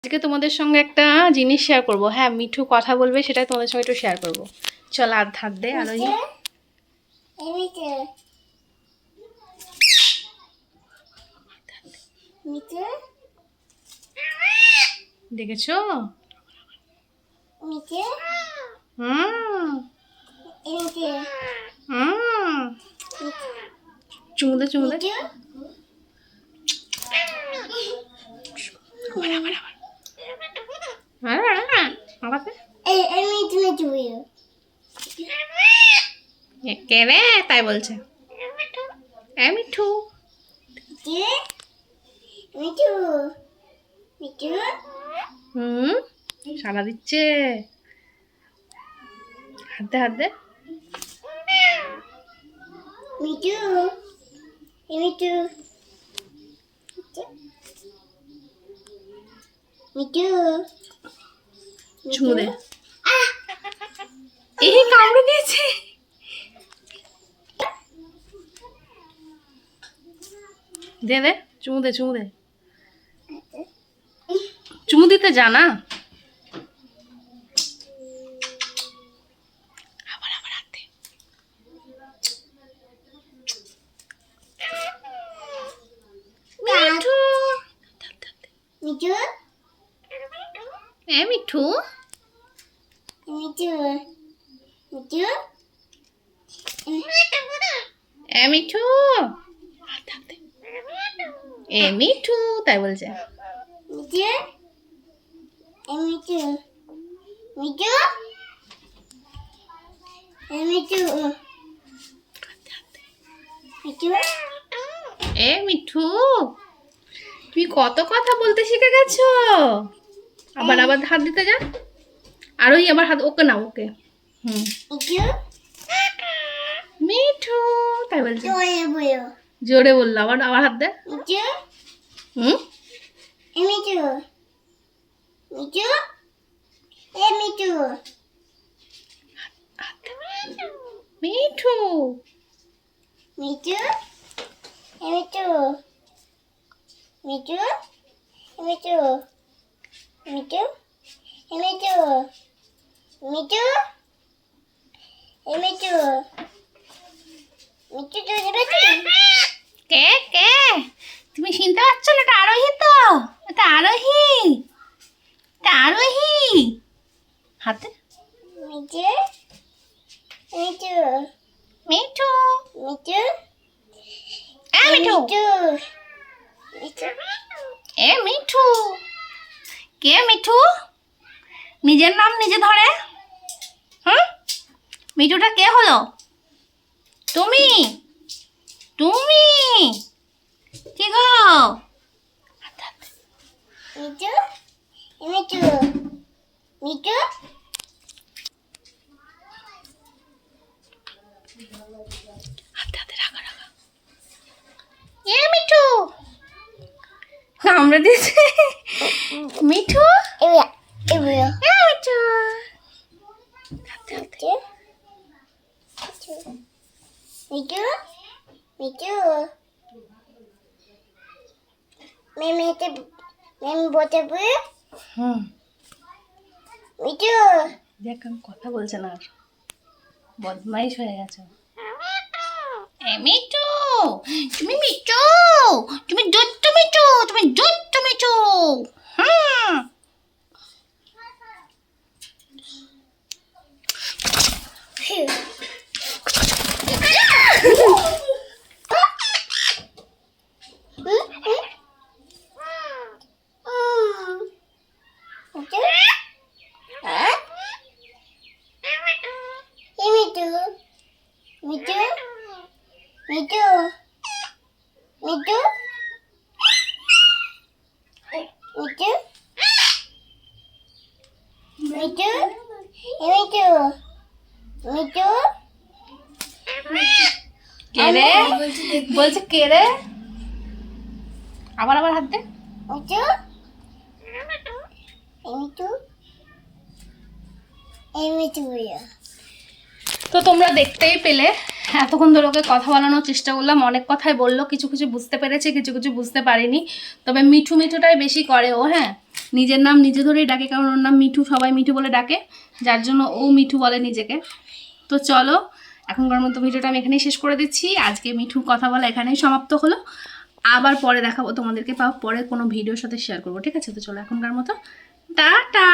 আজকে তোমাদের সঙ্গে একটা জিনিস শেয়ার করব। হ্যাঁ, মিঠু কথা বলবে, সেটাই তোমাদের সঙ্গে একটু শেয়ার করব। চল হাত দে আরোহী। দেখেছো? চুমুদে চুমুদে। কে রে তাই বলছে? মিঠু সাড়া দিচ্ছে। হাত দে হাত দে। চুমু দে। এই কামড়ে দিয়েছে। দে দে চুমু দে চুমু দে। চুমু দিতে জানা। আবার আবার হাত দে। মিঠু মিঠু মিঠু মিঠু মিঠু তাই বলছে। মিঠু তুমি কত কথা বলতে শিখে গেছো। আবার আবার হাত দিতে যা। আরোই আবার হাত। ওকে না ওকে। মিঠু তাই বলছে। জোরে বললো। আবার আবার হাত দে। মিঠু কে কে তুমি চিনতে পারছো না? এটা আরোহী তো। এটা আরোহী। এটা আরোহী। হাতে মিঠু মিঠু মিঠু কে মিঠু? নিজের নাম নিজে ধরে। মিঠুটা কে হলো? তুমি তুমি ঠিক মিঠু কামড়ে দিয়েছে। মিঠু মিঠু দেখ কথা বলছে না, আর বদমাইশ হয়ে গেছে। মিঠু তুমি মিঠু তুমি দুষ্টু মিঠু তুমি দুষ্টু মিঠু। কে রে বলছে? কে রে? আবার আবার হাত দে। তো তোমরা দেখতেই পেলে এতক্ষণ ধরে ওকে কথা বলানোর চেষ্টা করলাম, অনেক কথাই বললো, কিছু কিছু বুঝতে পেরেছি, কিছু কিছু বুঝতে পারিনি। তবে মিঠু মিঠুটাই বেশি করে ও। হ্যাঁ, নিজের নাম নিজে ধরেই ডাকে, কারণ ওর নাম মিঠু, সবাই মিঠু বলে ডাকে, যার জন্য ও মিঠু বলে নিজেকে। তো চলো এখনকার মতো ভিডিওটা আমি এখানেই শেষ করে দিচ্ছি। আজকে মিঠুর কথা বলা এখানেই সমাপ্ত হলো। আবার পরে দেখাবো তোমাদেরকে, বা পরে কোনো ভিডিওর সাথে শেয়ার করবো, ঠিক আছে? তো চলো এখনকার মতো টাটা।